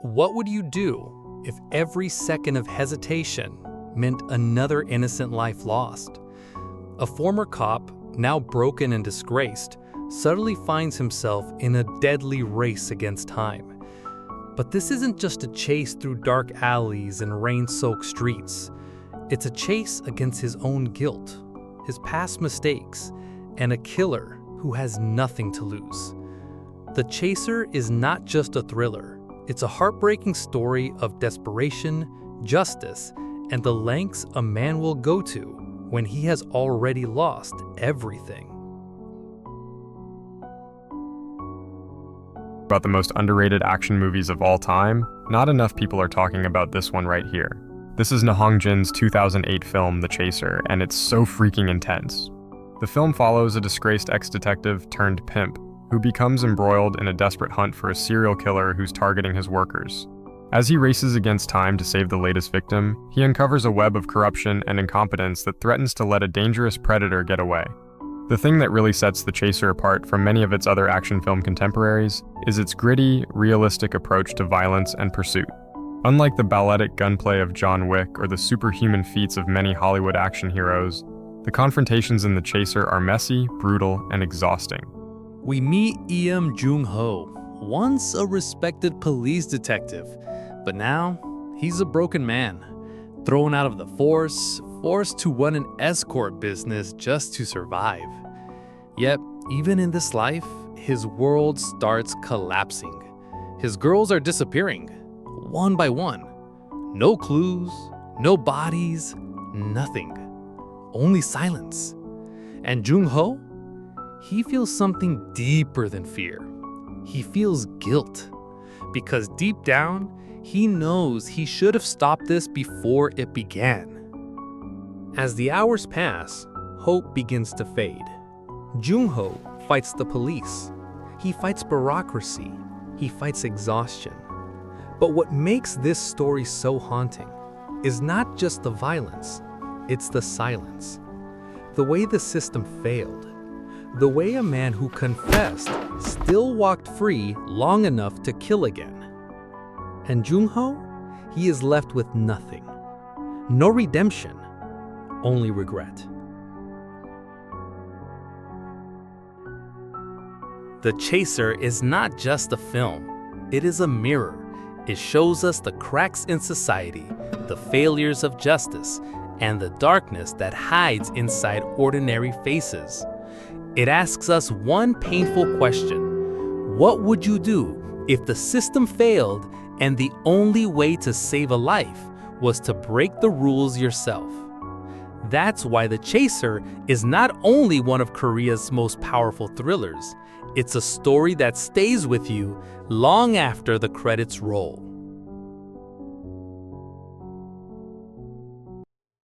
What would you do if every second of hesitation meant another innocent life lost? A former cop, now broken and disgraced, suddenly finds himself in a deadly race against time. But this isn't just a chase through dark alleys and rain-soaked streets. It's a chase against his own guilt, his past mistakes, and a killer who has nothing to lose. The Chaser is not just a thriller. It's a heartbreaking story of desperation, justice, and the lengths a man will go to when he has already lost everything. About the most underrated action movies of all time, not enough people are talking about this one right here. This is Na Hong-jin's 2008 film, The Chaser, and it's so freaking intense. The film follows a disgraced ex-detective turned pimp who becomes embroiled in a desperate hunt for a serial killer who's targeting his workers. As he races against time to save the latest victim, he uncovers a web of corruption and incompetence that threatens to let a dangerous predator get away. The thing that really sets The Chaser apart from many of its other action film contemporaries is its gritty, realistic approach to violence and pursuit. Unlike the balletic gunplay of John Wick or the superhuman feats of many Hollywood action heroes, the confrontations in The Chaser are messy, brutal, and exhausting. We meet Jung-ho, once a respected police detective, but now he's a broken man, thrown out of the force, forced to run an escort business just to survive. Yet, even in this life, his world starts collapsing. His girls are disappearing, one by one. No clues, no bodies, nothing. Only silence. And Jung-ho? He feels something deeper than fear. He feels guilt. Because deep down, he knows he should have stopped this before it began. As the hours pass, hope begins to fade. Jung-ho fights the police. He fights bureaucracy. He fights exhaustion. But what makes this story so haunting is not just the violence, it's the silence. The way the system failed. The way a man who confessed still walked free long enough to kill again. And Jung-ho, he is left with nothing. No redemption, only regret. The Chaser is not just a film, it is a mirror. It shows us the cracks in society, the failures of justice, and the darkness that hides inside ordinary faces. It asks us one painful question. What would you do if the system failed and the only way to save a life was to break the rules yourself? That's why The Chaser is not only one of Korea's most powerful thrillers, it's a story that stays with you long after the credits roll.